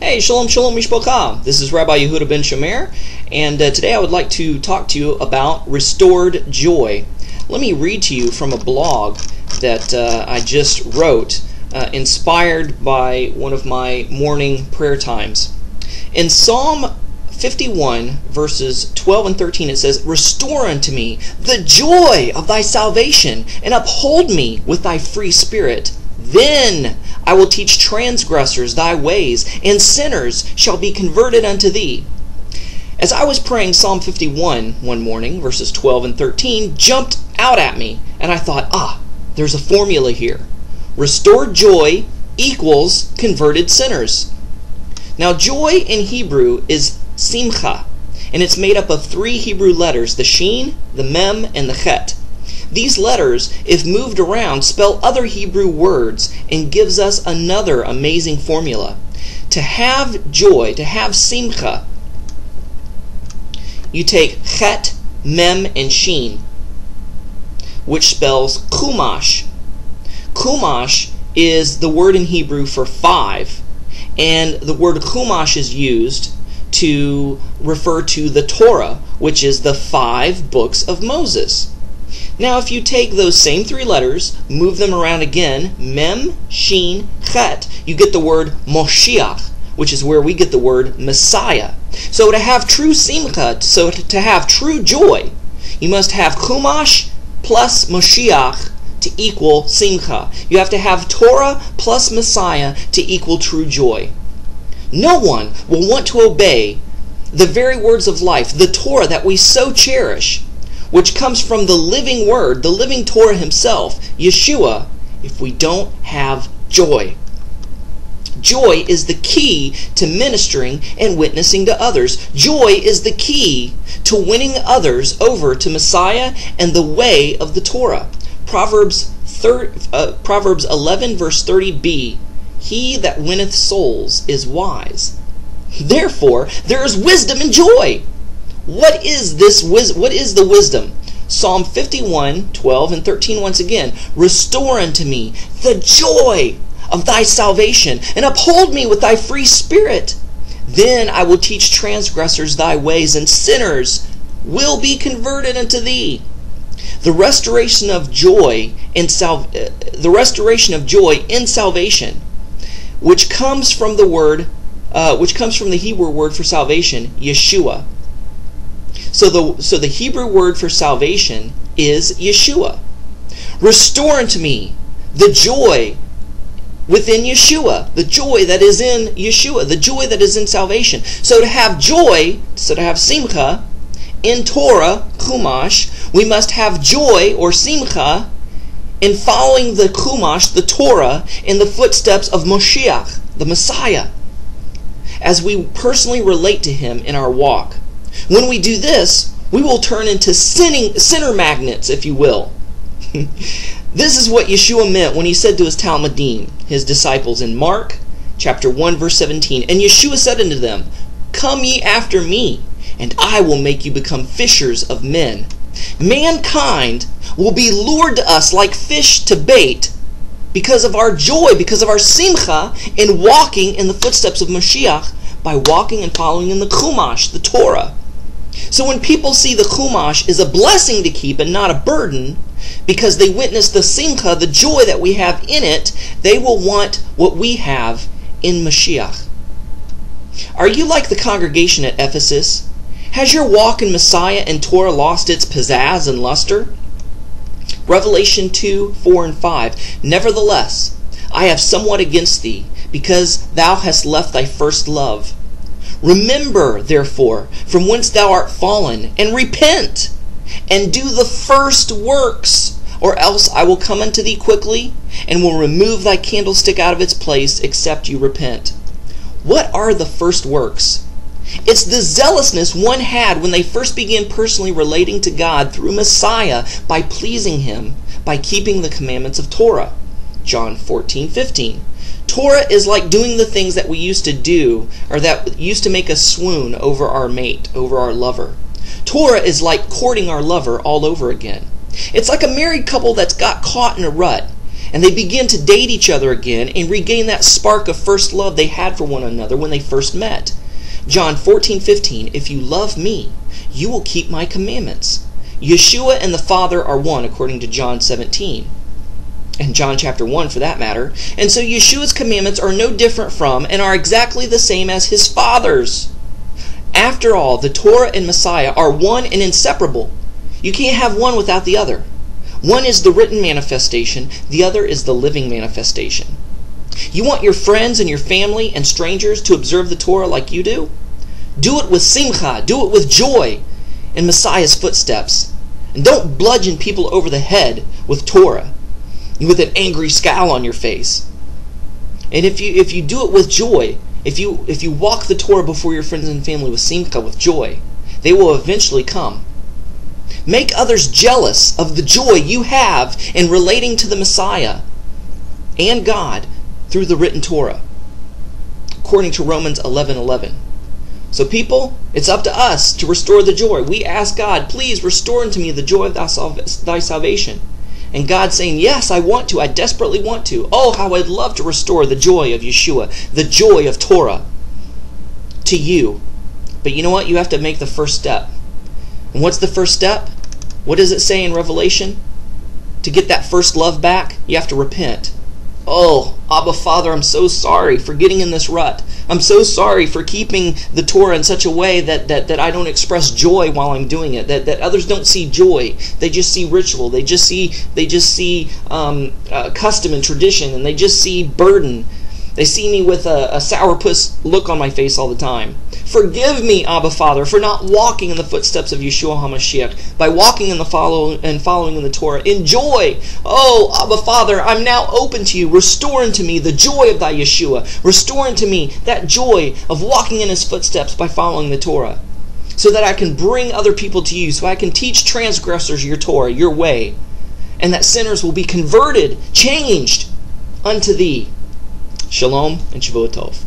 Hey, Shalom, Shalom, Mishpocha. This is Rabbi Yehudah ben Shomeyr, and today I would like to talk to you about restored joy. Let me read to you from a blog that I just wrote, inspired by one of my morning prayer times. In Psalm 51, verses 12 and 13, it says, "Restore unto me the joy of thy salvation, and uphold me with thy free spirit. Then I will teach transgressors thy ways, and sinners shall be converted unto thee." As I was praying Psalm 51 one morning, verses 12 and 13 jumped out at me, and I thought, there's a formula here. Restored joy equals converted sinners. Now, joy in Hebrew is Simcha, and it's made up of three Hebrew letters, the Shin, the Mem, and the Chet. These letters, if moved around, spell other Hebrew words and gives us another amazing formula. To have joy, to have Simcha, you take Chet, Mem, and Shin, which spells CHUMASH. CHUMASH is the word in Hebrew for five, and the word CHUMASH is used to refer to the Torah, which is the 5 books of Moses. Now, if you take those same three letters, move them around again, Mem, Shin, Chet, you get the word Moshiach, which is where we get the word Messiah. So to have true Simcha, so to have true joy, you must have Chumash plus Moshiach to equal Simcha. You have to have Torah plus Messiah to equal true joy. No one will want to obey the very words of life, the Torah that we so cherish, which comes from the living Word, the Living Torah Himself, Yeshua, if we don't have joy. Joy is the key to ministering and witnessing to others. Joy is the key to winning others over to Messiah and the way of the Torah. Proverbs 11 verse 30b, "He that winneth souls is wise. Therefore there is wisdom and joy." What is this what is the wisdom? Psalm 51, 12 and 13 once again. "Restore unto me the joy of thy salvation, and uphold me with thy free spirit. Then I will teach transgressors thy ways, and sinners will be converted unto thee." The restoration of joy in salvation, which comes from the Hebrew word for salvation, Yeshua. So the Hebrew word for salvation is Yeshua. Restore unto me the joy within Yeshua, the joy that is in Yeshua, the joy that is in salvation. So to have joy, so to have Simcha in Torah, Chumash, we must have joy or Simcha in following the Chumash, the Torah, in the footsteps of Moshiach, the Messiah, as we personally relate to Him in our walk. When we do this, we will turn into sinner magnets, if you will. This is what Yeshua meant when He said to His Talmudim, His disciples, in Mark chapter 1, verse 17, "And Yeshua said unto them, Come ye after me, and I will make you become fishers of men." Mankind will be lured to us like fish to bait because of our joy, because of our Simcha in walking in the footsteps of Moshiach, by walking and following in the Chumash, the Torah. So when people see the Chumash is a blessing to keep and not a burden, because they witness the Simcha, the joy that we have in it, they will want what we have in Moshiach. Are you like the congregation at Ephesus? Has your walk in Messiah and Torah lost its pizzazz and luster? Revelation 2, 4, and 5. "Nevertheless, I have somewhat against thee, because thou hast left thy first love. Remember, therefore, from whence thou art fallen, and repent, and do the first works, or else I will come unto thee quickly, and will remove thy candlestick out of its place, except you repent." What are the first works? It's the zealousness one had when they first began personally relating to God through Messiah by pleasing Him, by keeping the commandments of Torah. John 14:15. Torah is like doing the things that we used to do, or that used to make us swoon over our mate, over our lover. Torah is like courting our lover all over again. It's like a married couple that's got caught in a rut, And they begin to date each other again and regain that spark of first love they had for one another when they first met. John 14:15, if you love me, you will keep my commandments. Yeshua and the Father are one, according to John 17. And John chapter 1 for that matter. And so Yeshua's commandments are no different from and are exactly the same as his Father's. After all, the Torah and Messiah are one and inseparable. You can't have one without the other. One is the written manifestation, the other is the living manifestation. You want your friends and your family and strangers to observe the Torah like you do? Do it with Simcha, do it with joy in Messiah's footsteps. And don't bludgeon people over the head with Torah, with an angry scowl on your face. And if you do it with joy, if you walk the Torah before your friends and family with Simcha, with joy, they will eventually come. Make others jealous of the joy you have in relating to the Messiah and God through the written Torah, according to Romans 11:11. So people, it's up to us to restore the joy. We ask God, please restore unto me the joy of thy salvation. And God's saying, yes, I want to. I desperately want to. Oh, how I'd love to restore the joy of Yeshua, the joy of Torah to you. But you know what? You have to make the first step. And what's the first step? What does it say in Revelation? To get that first love back, you have to repent. Oh, Abba Father, I'm so sorry for getting in this rut. I'm so sorry for keeping the Torah in such a way that I don't express joy while I'm doing it. That others don't see joy. They just see ritual. They just see custom and tradition, and they just see burden. They see me with a sourpuss look on my face all the time. Forgive me, Abba Father, for not walking in the footsteps of Yeshua HaMashiach, by walking in the following in the Torah. In joy, oh, Abba Father, I'm now open to you. Restore unto me the joy of thy Yeshua. Restore unto me that joy of walking in his footsteps by following the Torah, so that I can bring other people to you, so I can teach transgressors your Torah, your way, and that sinners will be converted, changed unto thee. Shalom and Shavua Tov.